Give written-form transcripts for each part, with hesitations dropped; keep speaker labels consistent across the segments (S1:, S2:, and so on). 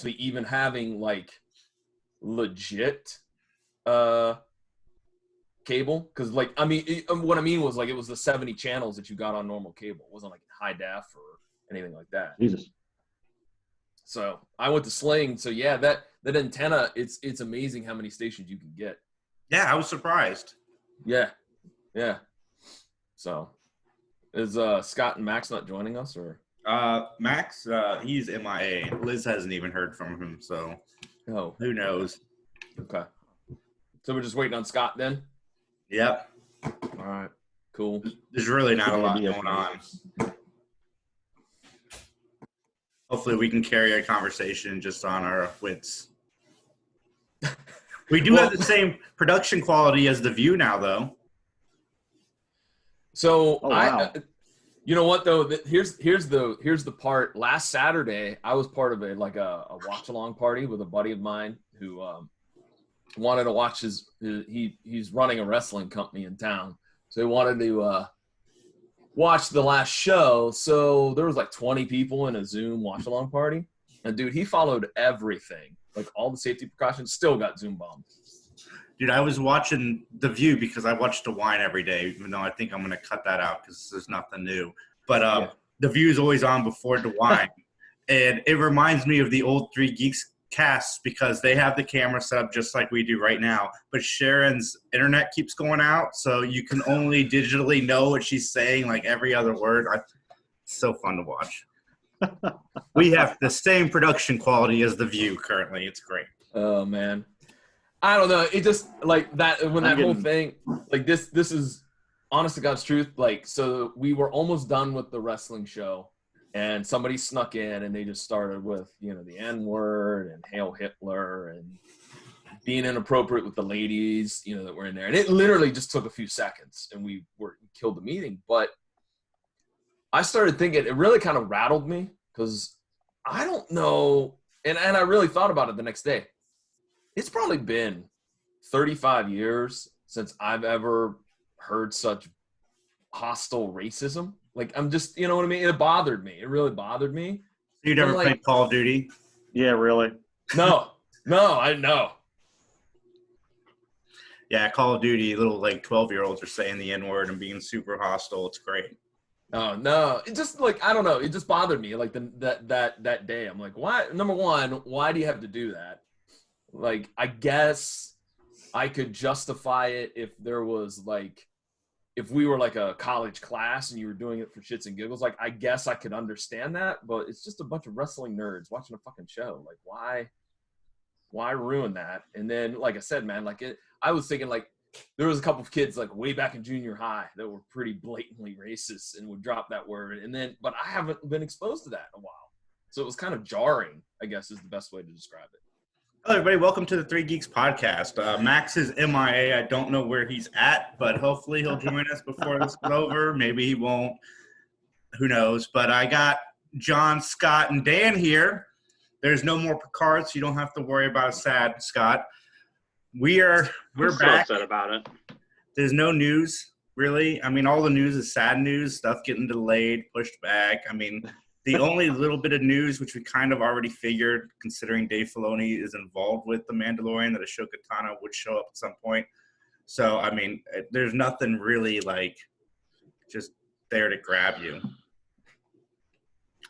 S1: even having like legit cable, because like what I mean was like it was the 70 channels that you got on normal cable. It wasn't like high def or anything like that.
S2: Jesus.
S1: So I went to Sling. So yeah, that antenna, it's amazing how many stations you can get.
S3: Yeah, I was surprised.
S1: Yeah. So is Scott and Max not joining us, or
S3: Max, he's MIA. Liz hasn't even heard from him, so who knows?
S1: Okay. So we're just waiting on Scott then?
S3: Yep.
S1: All right. Cool.
S3: There's really not a lot going on. Hopefully we can carry a conversation just on our wits. We do have the same production quality as The View now, though.
S1: So you know what though? Here's the part. Last Saturday, I was part of a watch along party with a buddy of mine who wanted to watch he's running a wrestling company in town, so he wanted to watch the last show. So there was like 20 people in a Zoom watch along party, and dude, he followed everything, like all the safety precautions. Still got Zoom bombed.
S3: Dude, I was watching The View because I watch DeWine every day, even though I think I'm going to cut that out because there's nothing new. But The View is always on before DeWine. And it reminds me of the old Three Geeks casts because they have the camera set up just like we do right now. But Sharon's internet keeps going out, so you can only digitally know what she's saying, like every other word. It's so fun to watch. We have the same production quality as The View currently. It's great.
S1: Oh, man. I don't know. It just like that when that whole thing, like this is honest to God's truth. Like, so we were almost done with the wrestling show, and somebody snuck in and they just started with, the N-word and Hail Hitler and being inappropriate with the ladies, that were in there. And it literally just took a few seconds and we killed the meeting. But I started thinking, it really kind of rattled me because I don't know. And I really thought about it the next day. It's probably been 35 years since I've ever heard such hostile racism. Like, I'm just, you know what I mean? It bothered me. It really bothered me.
S3: You never played Call of Duty?
S2: Yeah, really?
S1: No, I know.
S3: Yeah, Call of Duty, little 12-year-olds are saying the N-word and being super hostile. It's great.
S1: Oh, no. It just I don't know. It just bothered me. Like that day. I'm like, why? Number one, why do you have to do that? Like, I guess I could justify it if there was if we were like a college class and you were doing it for shits and giggles. Like, I guess I could understand that, but it's just a bunch of wrestling nerds watching a fucking show. Like, why ruin that? And then, like I said, man, I was thinking there was a couple of kids way back in junior high that were pretty blatantly racist and would drop that word. But I haven't been exposed to that in a while. So it was kind of jarring, I guess is the best way to describe it.
S3: Hello, everybody. Welcome to the Three Geeks podcast. Max is MIA. I don't know where he's at, but hopefully he'll join us before this is over. Maybe he won't. Who knows? But I got John, Scott, and Dan here. There's no more Picard, so you don't have to worry about a sad Scott. We're back.
S2: Upset about it.
S3: There's no news, really. I mean, all the news is sad news, stuff getting delayed, pushed back. I mean, the only little bit of news, which we kind of already figured, considering Dave Filoni is involved with The Mandalorian, that Ashoka Tano would show up at some point. So, I mean, there's nothing really just there to grab you.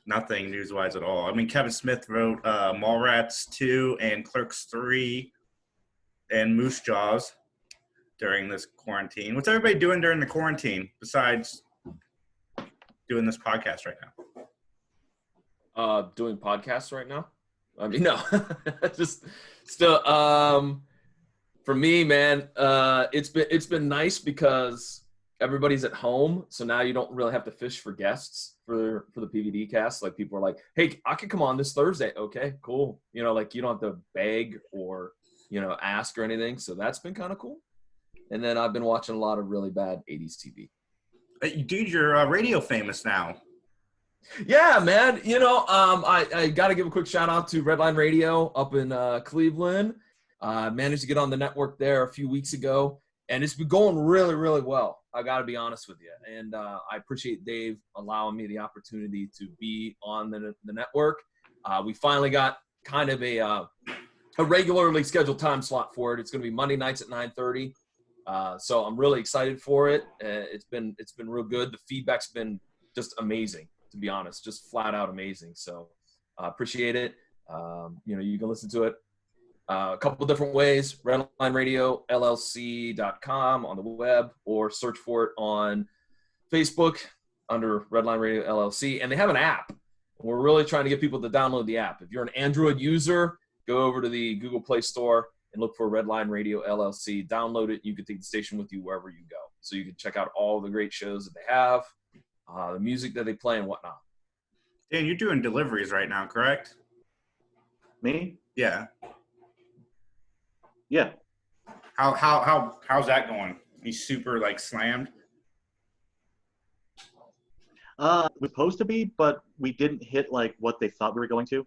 S3: Nothing news-wise at all. I mean, Kevin Smith wrote Mallrats 2 and Clerks 3 and Moose Jaws during this quarantine. What's everybody doing during the quarantine besides doing this podcast right now?
S1: Doing podcasts right now? I mean, no, just still, for me, man, it's been nice because everybody's at home. So now you don't really have to fish for guests for the PVDcast. Like, people are like, hey, I could come on this Thursday. Okay, cool. You don't have to beg or, ask or anything. So that's been kind of cool. And then I've been watching a lot of really bad 80s TV.
S3: Dude, you're radio famous now.
S1: Yeah, man. I got to give a quick shout out to Redline Radio up in Cleveland. Managed to get on the network there a few weeks ago, and it's been going really, really well. I got to be honest with you. And I appreciate Dave allowing me the opportunity to be on the network. We finally got kind of a regularly scheduled time slot for it. It's going to be Monday nights at 9:30. So I'm really excited for it. It's been real good. The feedback's been just amazing, to be honest, just flat out amazing. So appreciate it. You can listen to it a couple different ways: redlineradio.llc.com on the web, or search for it on Facebook under Redline Radio LLC. And they have an app. We're really trying to get people to download the app. If you're an Android user, go over to the Google Play Store and look for Redline Radio LLC. Download it. You can take the station with you wherever you go. So you can check out all the great shows that they have, the music that they play and whatnot.
S3: Dan, you're doing deliveries right now, correct?
S2: Me?
S3: Yeah.
S2: Yeah.
S3: How's that going? He's super like slammed.
S2: We're supposed to be, but we didn't hit like what they thought we were going to.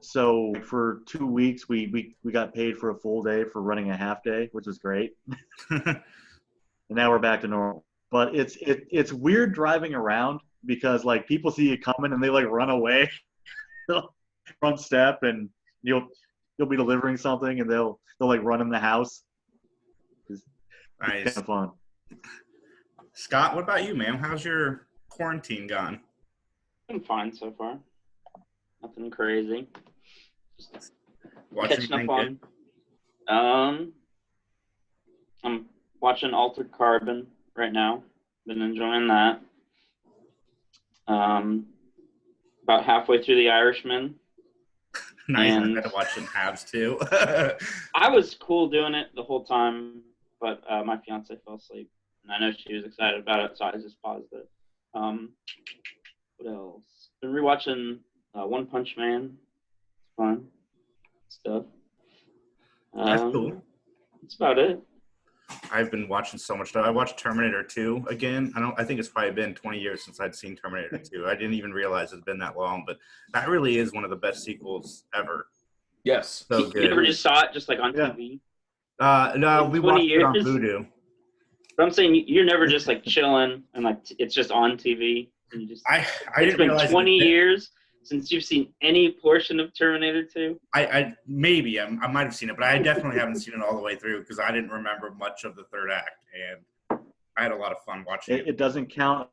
S2: So for 2 weeks, we got paid for a full day for running a half day, which was great. And now we're back to normal. But it's weird driving around because like people see you coming and they like run away, front step, and you'll be delivering something and they'll like run in the house. It's
S3: Nice.
S2: kind of fun.
S3: Scott, what about you, man? How's your quarantine gone?
S4: Been fine so far. Nothing crazy. Just
S3: Watching
S4: catching up
S3: anything
S4: on. I'm watching Altered Carbon right now. Been enjoying that. About halfway through The Irishman.
S3: Nice.
S4: And
S3: I gotta watch some halves too.
S4: I was cool doing it the whole time, but my fiance fell asleep. And I know she was excited about it, so I just paused it. What else? Been rewatching One Punch Man. It's fun stuff.
S3: That's cool.
S4: That's about it.
S3: I've been watching so much stuff. I watched Terminator 2 again. I think it's probably been 20 years since I'd seen Terminator 2. I didn't even realize it's been that long, but that really is one of the best sequels ever.
S1: Yes.
S3: So good.
S4: You never just saw it just like on TV?
S3: No, we
S4: 20
S3: watched it on
S4: years?
S3: Voodoo.
S4: But I'm saying you're never just like chilling and like it's just on TV. And you just,
S3: I
S4: it's
S3: didn't
S4: been
S3: realize
S4: 20 years since you've seen any portion of Terminator 2.
S3: I might have seen it, but I definitely haven't seen it all the way through because I didn't remember much of the third act, and I had a lot of fun watching it.
S2: It doesn't count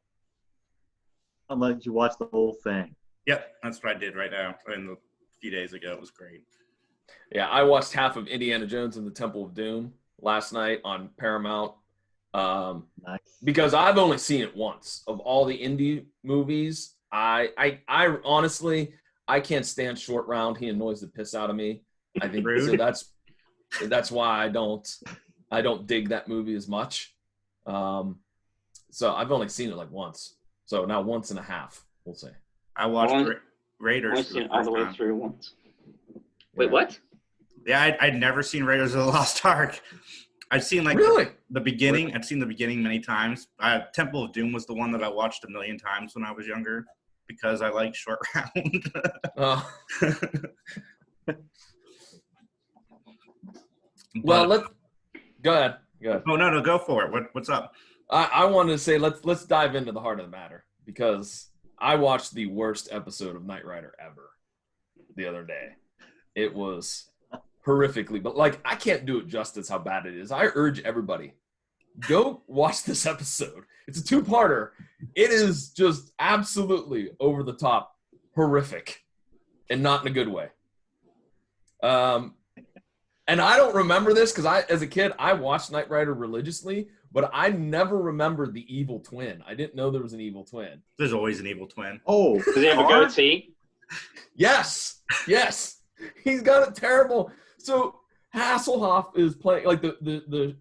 S2: unless you watch the whole thing.
S3: Yep, that's what I did right now. A few days ago, it was great.
S1: Yeah, I watched half of Indiana Jones and the Temple of Doom last night on Paramount.
S2: Nice.
S1: Because I've only seen it once. Of all the indie movies, I honestly, I can't stand Short Round. He annoys the piss out of me. I think so that's why I don't dig that movie as much. So I've only seen it like once. So now once and a half, we'll say.
S3: I watched Raiders.
S4: I've seen it all the way through once. Wait, what?
S3: Yeah, I'd never seen Raiders of the Lost Ark. I've seen the beginning. I've seen the beginning many times. Temple of Doom was the one that I watched a million times when I was younger because I like Short Round.
S1: Oh. Well, go ahead.
S3: Oh no, go for it. What's up?
S1: I wanted to say let's dive into the heart of the matter because I watched the worst episode of Knight Rider ever the other day. It was horrifically, but like I can't do it justice how bad it is. I urge everybody, go watch this episode. It's a two-parter. It is just absolutely over the top, horrific, and not in a good way. And I don't remember this because as a kid, I watched Knight Rider religiously, but I never remembered the evil twin. I didn't know there was an evil twin.
S3: There's always an evil twin.
S2: Oh,
S4: Does he have a goatee?
S1: Yes. He's got a terrible. So Hasselhoff is playing like the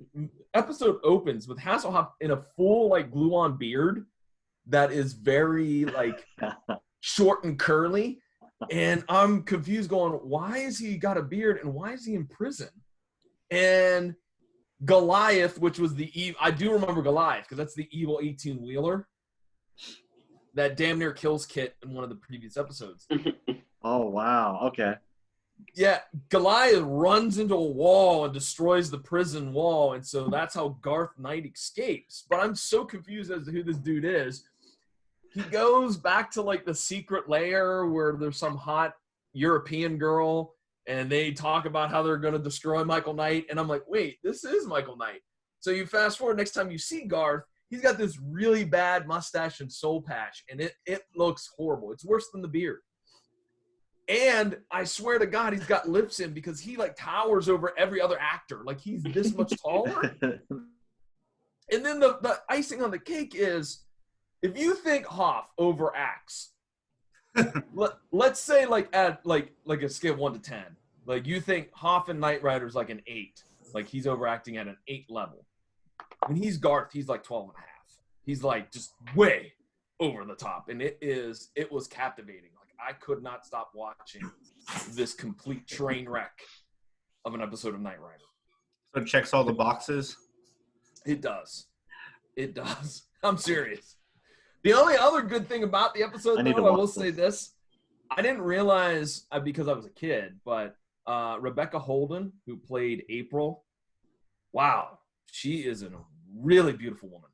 S1: episode opens with Hasselhoff in a full like glue-on beard that is very like short and curly, and I'm confused going, why is he got a beard and why is he in prison? And Goliath, which was I do remember Goliath because that's the evil 18-wheeler that damn near kills Kit in one of the previous episodes.
S2: Oh, wow. Okay.
S1: Yeah, Goliath runs into a wall and destroys the prison wall, and so that's how Garth Knight escapes. But I'm so confused as to who this dude is. he goes back to like the secret lair where there's some hot European girl and they talk about how they're going to destroy Michael Knight. And I'm like, wait, this is Michael Knight. So you fast forward, next time you see Garth, he's got this really bad mustache and soul patch, and it looks horrible. It's worse than the beard. And I swear to God, he's got lips in because he like towers over every other actor. Like he's this much taller. And then the icing on the cake is, if you think Hoff overacts, let's say like at like a scale of 1 to 10, like you think Hoff and Knight Rider's like an 8, like he's overacting at an 8 level. When he's Garth, he's like 12 and a half. He's like just way over the top, and it was captivating. Like I could not stop watching this complete train wreck of an episode of Knight Rider.
S3: So it checks all the boxes.
S1: It does. It does. I'm serious. The only other good thing about the episode, I will say this. I didn't realize, because I was a kid, but Rebecca Holden, who played April, wow, she is a really beautiful woman.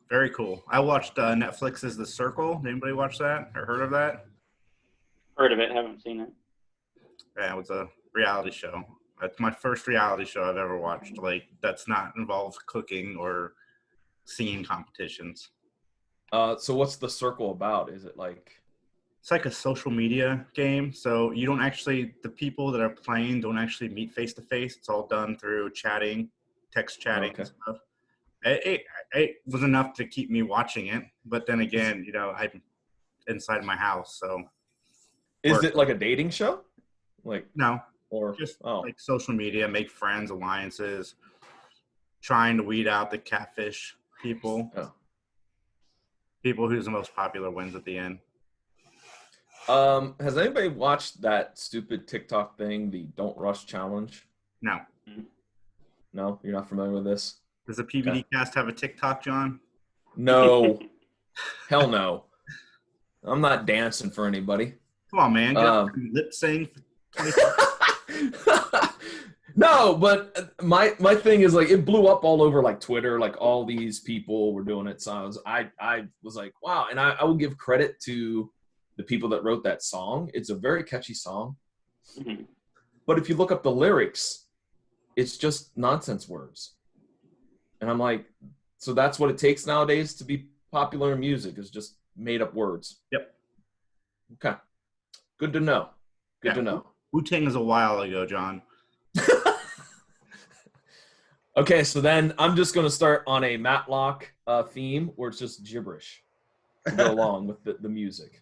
S3: Very cool. I watched Netflix's The Circle. Did anybody watch that or heard of that?
S4: Heard of it, haven't seen it.
S3: Yeah, it was a reality show. It's my first reality show I've ever watched. Like, that's not involved cooking or singing competitions.
S1: So what's The Circle about? Is it like...
S3: It's like a social media game. So you don't actually, the people that are playing don't actually meet face to face. It's all done through chatting, text chatting and stuff. It was enough to keep me watching it. But then again, you know, I'm inside my house. So
S1: is it like a dating show? Like
S3: no.
S1: Or
S3: just like social media, make friends, alliances, trying to weed out the catfish people.
S1: Oh.
S3: People who's the most popular wins at the end.
S1: Has anybody watched that stupid TikTok thing, the Don't Rush Challenge?
S3: No.
S1: No? You're not familiar with this?
S3: Does the PVDcast have a TikTok, John?
S1: No. Hell no. I'm not dancing for anybody.
S3: Come on, man. Get lip sync for 25.
S1: No, but my thing is like it blew up all over like Twitter, like all these people were doing it. So I was like, wow. And I will give credit to the people that wrote that song. It's a very catchy song.
S4: Mm-hmm.
S1: But if you look up the lyrics, it's just nonsense words. And I'm like, so that's what it takes nowadays to be popular in music, is just made up words.
S3: Yep.
S1: Okay. Good to know. Good to know.
S3: Wu-Tang is a while ago, John.
S1: Okay, so then I'm just going to start on a Matlock theme where it's just gibberish to go along with the music.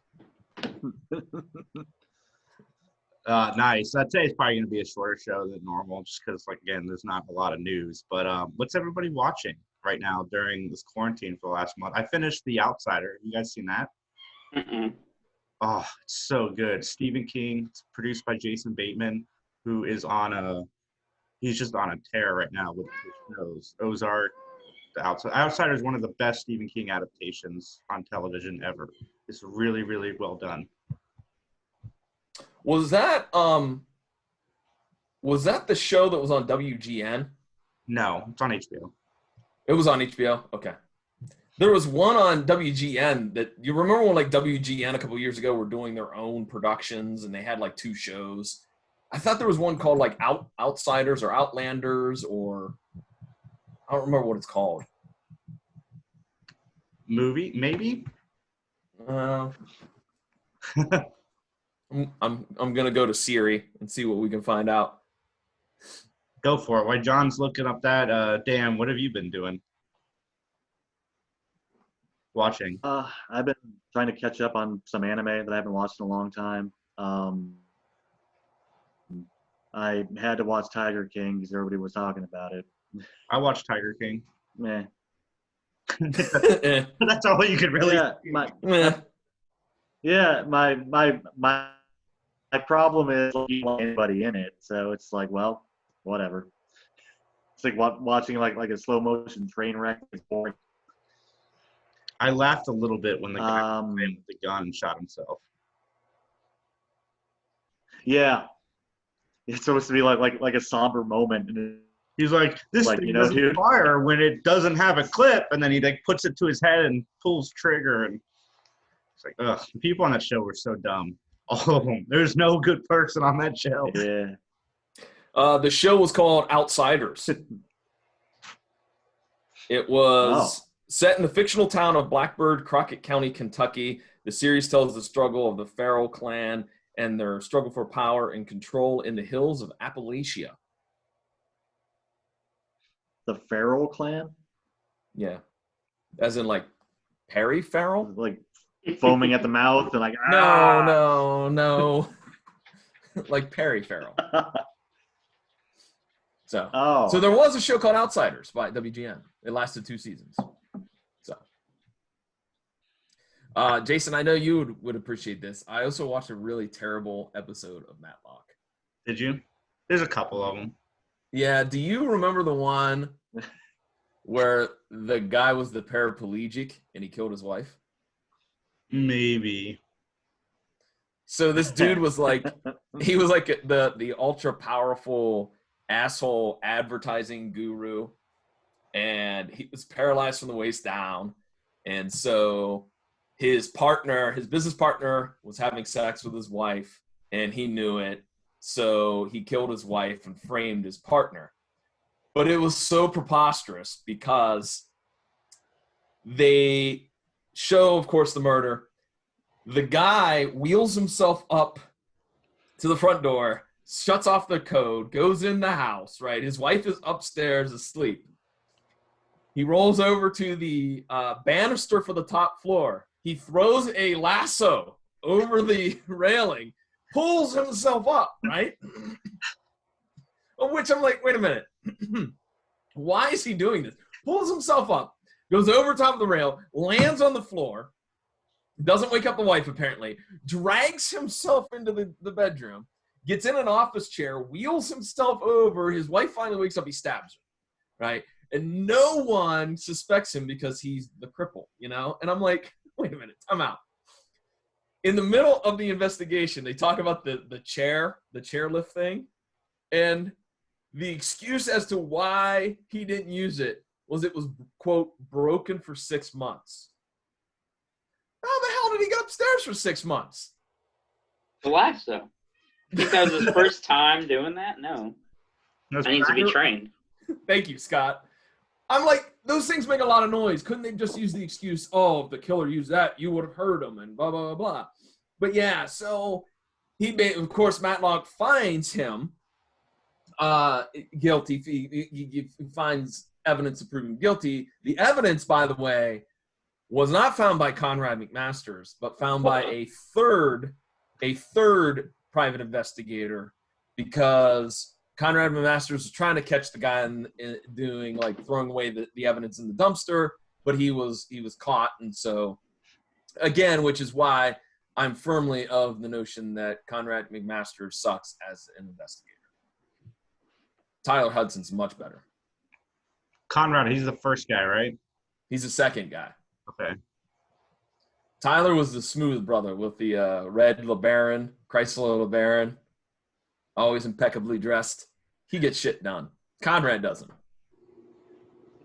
S3: Nice. Today's probably going to be a shorter show than normal just because, like, again, there's not a lot of news. But what's everybody watching right now during this quarantine for the last month? I finished The Outsider. You guys seen that?
S4: Mm-mm.
S3: Oh, it's so good. Stephen King. It's produced by Jason Bateman, who is he's just on a tear right now with his shows. Ozark, The Outsider is one of the best Stephen King adaptations on television ever. It's really, really well done.
S1: Was that the show that was on WGN?
S3: No, it's on HBO.
S1: It was on HBO? Okay. There was one on WGN that, you remember when like WGN a couple years ago were doing their own productions and they had like 2 shows? I thought there was one called like Outsiders or Outlanders, or I don't remember what it's called.
S3: Movie, maybe?
S1: I'm gonna go to Siri and see what we can find out.
S3: Go for it. While John's looking up that, Dan, what have you been doing? Watching?
S2: I've been trying to catch up on some anime that I haven't watched in a long time. I had to watch Tiger King because everybody was talking about it.
S3: I watched Tiger King.
S2: Meh.
S3: That's all you could really.
S2: My problem is you don't want anybody in it, so it's like, well, whatever. It's like watching like a slow motion train wreck. It's boring.
S3: I laughed a little bit when the guy came in with the gun and shot himself.
S2: Yeah, it's supposed to be like a somber moment, and
S3: He's like, this
S2: Like,
S3: thing
S2: you know,
S3: doesn't
S2: dude.
S3: fire when it doesn't have a clip, and then he like puts it to his head and pulls trigger, and it's like, ugh. The people on that show were so dumb. All of them. There's no good person on that show.
S2: Yeah.
S1: The show was called Outsiders. It was set in the fictional town of Blackbird, Crockett County, Kentucky. The series tells the struggle of the Farrell clan and their struggle for power and control in the hills of Appalachia.
S2: The Farrell clan?
S1: Yeah. As in, like, Perry Farrell?
S2: Like foaming at the mouth and like,
S1: No. Like Perry Farrell. So there was a show called Outsiders by WGN. It lasted 2 seasons. So, Jason, I know you would appreciate this. I also watched a really terrible episode of Matlock.
S3: Did you? There's a couple of them.
S1: Yeah. Do you remember the one where the guy was the paraplegic and he killed his wife?
S3: Maybe.
S1: So this dude was like, he was like the ultra powerful asshole advertising guru, and he was paralyzed from the waist down. And so his business partner was having sex with his wife, and he knew it. So he killed his wife and framed his partner. But it was so preposterous because they show, of course, the murder. The guy wheels himself up to the front door, shuts off the code, goes in the house, right? His wife is upstairs asleep. He rolls over to the banister for the top floor. He throws a lasso over the railing, pulls himself up, right? Of which I'm like, wait a minute. Why is he doing this? Pulls himself up, goes over top of the rail, lands on the floor, doesn't wake up the wife apparently, drags himself into the bedroom, gets in an office chair, wheels himself over. His wife finally wakes up, he stabs her, right? And no one suspects him because he's the cripple, you know? And I'm like, wait a minute, time out. In the middle of the investigation, they talk about the chairlift thing, and the excuse as to why he didn't use it was, quote, broken for 6 months. How the hell did he get upstairs for 6 months?
S4: Relax, though. You think that was his first time doing that? No. I need to be trained.
S1: Thank you, Scott. I'm like, those things make a lot of noise. Couldn't they just use the excuse, oh, if the killer used that, you would have heard him, and blah, blah, blah, blah. But yeah, so of course, Matlock finds him guilty. He finds evidence to prove him guilty. The evidence, by the way, was not found by Conrad McMasters, but found by a third private investigator, because Conrad McMasters was trying to catch the guy in doing, like, throwing away the evidence in the dumpster, but he was caught. And so, again, which is why I'm firmly of the notion that Conrad McMasters sucks as an investigator. Tyler Hudson's much better.
S3: Conrad, he's the first guy, right?
S1: He's the second guy.
S3: Okay.
S1: Tyler was the smooth brother with the red LeBaron, Chrysler LeBaron, always impeccably dressed. He gets shit done. Conrad doesn't.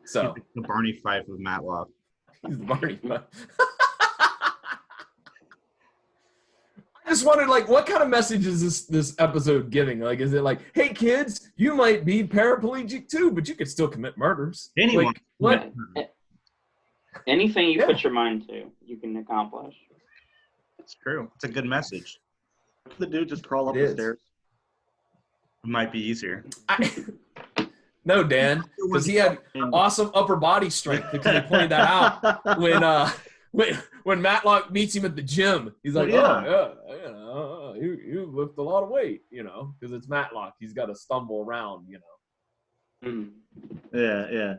S1: So
S3: the Barney Fife of Matlock.
S1: He's the Barney Fife. I just wondered, like, what kind of message is this episode giving? Like, is it like, hey, kids, you might be paraplegic too, but you could still commit murders?
S3: Anyone.
S1: Like, what?
S4: Anything you put your mind to, you can accomplish.
S3: That's true. It's a good message.
S2: The dude just crawl up the stairs.
S3: It might be easier.
S1: No, Dan, because he had awesome upper body strength, because he pointed that out when Matlock meets him at the gym. He's like, you lift a lot of weight, you know, because it's Matlock. He's got to stumble around, you know.
S4: Mm.
S2: Yeah.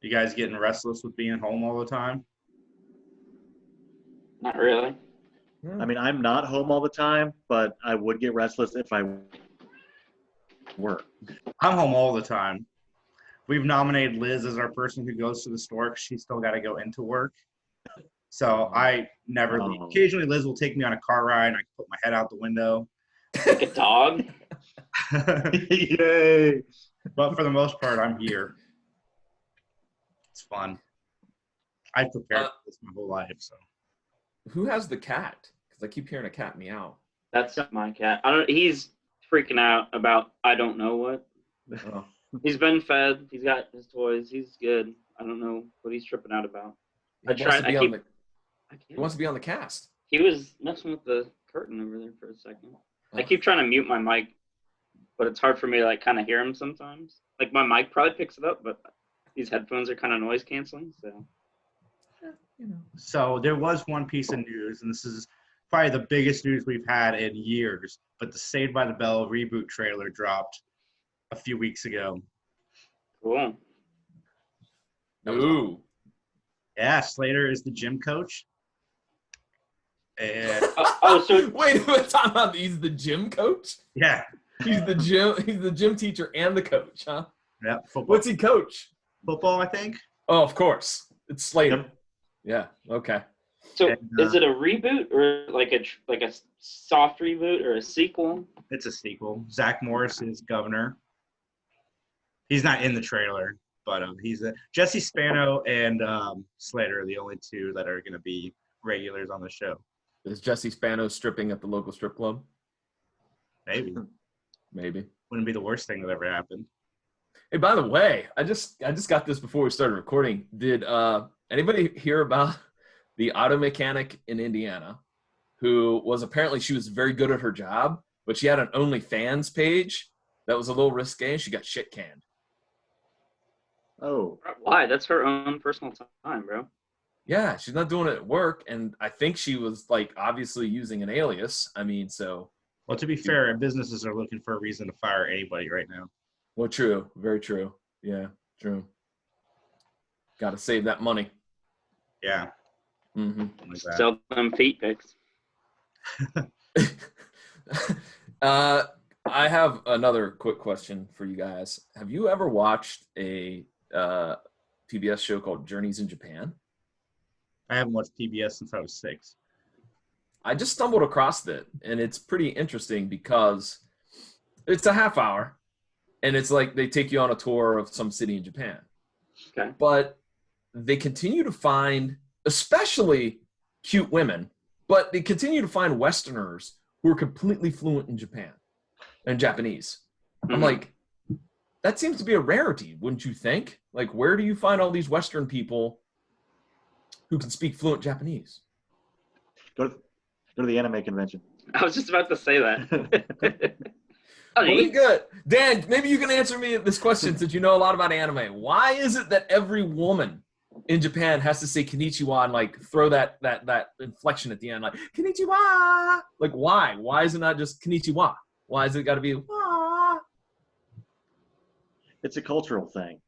S3: You guys getting restless with being home all the time?
S4: Not really.
S2: I mean, I'm not home all the time, but I would get restless if I were.
S3: I'm home all the time. We've nominated Liz as our person who goes to the store because she's still got to go into work. So I never leave. Occasionally, Liz will take me on a car ride, and I can put my head out the window.
S4: Like a dog?
S2: Yay.
S3: But for the most part, I'm here. It's fun. I prepared for this my whole life. So,
S1: who has the cat? Because I keep hearing a cat meow.
S4: That's my cat. He's freaking out about I don't know what.
S1: Oh.
S4: He's been fed. He's got his toys. He's good. I don't know what he's tripping out about.
S1: He wants to be on the cast.
S4: He was messing with the curtain over there for a second. I keep trying to mute my mic, but it's hard for me to like kind of hear him sometimes. Like my mic probably picks it up, but these headphones are kind of noise canceling. So,
S3: So there was one piece of news, and this is probably the biggest news we've had in years. But the Saved by the Bell reboot trailer dropped a few weeks ago.
S4: Cool.
S1: Ooh.
S3: Yeah, Slater is the gym coach. And
S4: So
S1: wait, we're talking about he's the gym coach?
S3: yeah.
S1: He's the gym teacher and the coach, huh?
S3: Yeah. Football.
S1: What's he coach?
S3: Football, I think.
S1: Oh, of course. It's Slater. Yeah, okay.
S4: So
S3: And,
S4: is it a reboot or like a soft reboot or a sequel?
S3: It's a sequel. Zach Morris is governor. He's not in the trailer, but he's Jesse Spano and Slater are the only two that are going to be regulars on the show.
S1: Is Jesse Spano stripping at the local strip club?
S3: Maybe.
S1: Maybe.
S3: Wouldn't be the worst thing that ever happened.
S1: Hey, by the way, I just got this before we started recording. Did anybody hear about the auto mechanic in Indiana who was apparently she was very good at her job, but she had an OnlyFans page that was a little risque and she got shit canned?
S2: Oh.
S4: Why? That's her own personal time, bro.
S1: Yeah, she's not doing it at work, and I think she was like obviously using an alias. I mean, so.
S3: Well, to be fair, businesses are looking for a reason to fire anybody right now.
S1: Well, true. Very true. Yeah, true. Got to save that money.
S3: Yeah.
S1: Mm-hmm.
S3: Like that.
S4: Sell them feet pics.
S1: I have another quick question for you guys. Have you ever watched a PBS show called Journeys in Japan?
S3: I haven't watched PBS since I was 6.
S1: I just stumbled across it, and it's pretty interesting because it's a half hour, and it's like they take you on a tour of some city in Japan.
S4: Okay.
S1: But they continue to find, especially cute women, but they continue to find Westerners who are completely fluent in Japan and Japanese.
S4: Mm-hmm.
S1: I'm like, that seems to be a rarity, wouldn't you think? Like, where do you find all these Western people who can speak fluent Japanese?
S2: Go to the anime convention.
S4: I was just about to say that.
S1: Really good. Dan, maybe you can answer me this question since you know a lot about anime. Why is it that every woman in Japan has to say konnichiwa and like throw that inflection at the end, like konnichiwa? Like why? Why is it not just konnichiwa? Why is it got to be wah?
S2: It's a cultural thing.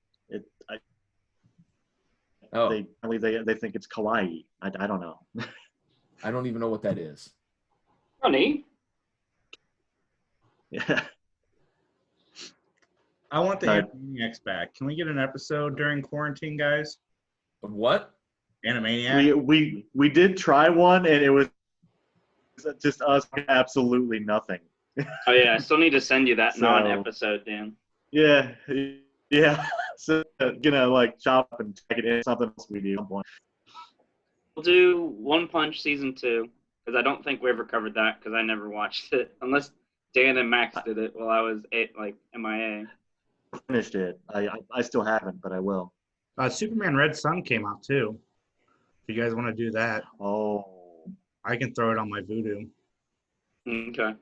S2: They think it's kawaii. I don't know.
S1: I don't even know what that is.
S4: Funny.
S2: Yeah.
S3: I want the Animaniacs back. Can we get an episode during quarantine, guys?
S1: Of what?
S3: Animaniacs?
S2: We did try one, and it was just us absolutely nothing.
S4: Oh yeah, I still need to send you that non-episode, Dan.
S2: Yeah. So gonna like chop and check it in something else we do.
S4: We'll do One Punch season 2 because I don't think we ever covered that because I never watched it unless Dan and Max did it while I was MIA.
S2: Finished it. I still haven't, but I will.
S3: Superman Red Sun came out too. If you guys want to do that, I can throw it on my Voodoo.
S4: Okay.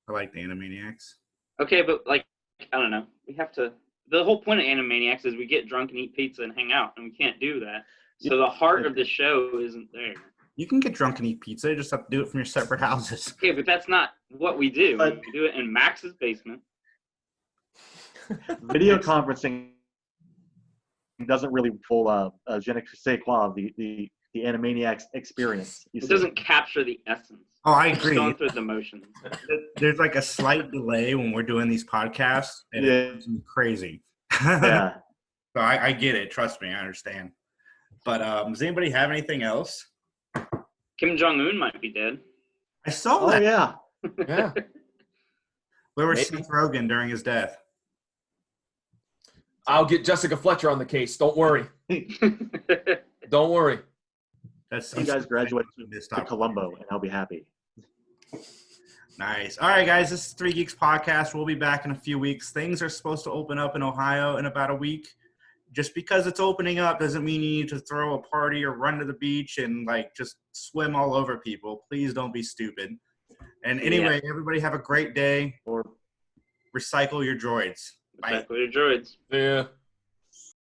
S3: I like the Animaniacs.
S4: Okay, but like I don't know. We have to. The whole point of Animaniacs is we get drunk and eat pizza and hang out, and we can't do that. So the heart of the show isn't there.
S3: You can get drunk and eat pizza. You just have to do it from your separate houses.
S4: Okay, but that's not what we do. We do it in Max's basement.
S2: Video conferencing doesn't really pull je ne sais quoi, the Animaniacs experience.
S4: It doesn't capture the essence.
S3: Oh, I agree.
S4: Going through the motions.
S3: There's like a slight delay when we're doing these podcasts, and it's crazy.
S2: Yeah.
S3: So I get it. Trust me, I understand. But does anybody have anything else?
S4: Kim Jong-un might be dead.
S3: I saw that.
S2: Yeah.
S1: Yeah.
S3: Where was Seth Rogen during his death?
S1: I'll get Jessica Fletcher on the case. Don't worry. Don't worry.
S3: That's
S2: You guys graduate to Columbo, and I'll be happy.
S3: Nice. All right, guys. This is 3 Geeks Podcast. We'll be back in a few weeks. Things are supposed to open up in Ohio in about a week. Just because it's opening up doesn't mean you need to throw a party or run to the beach and, like, just swim all over people. Please don't be stupid. And anyway, everybody have a great day.
S2: Or
S3: recycle your droids.
S4: Recycle your droids.
S1: Yeah.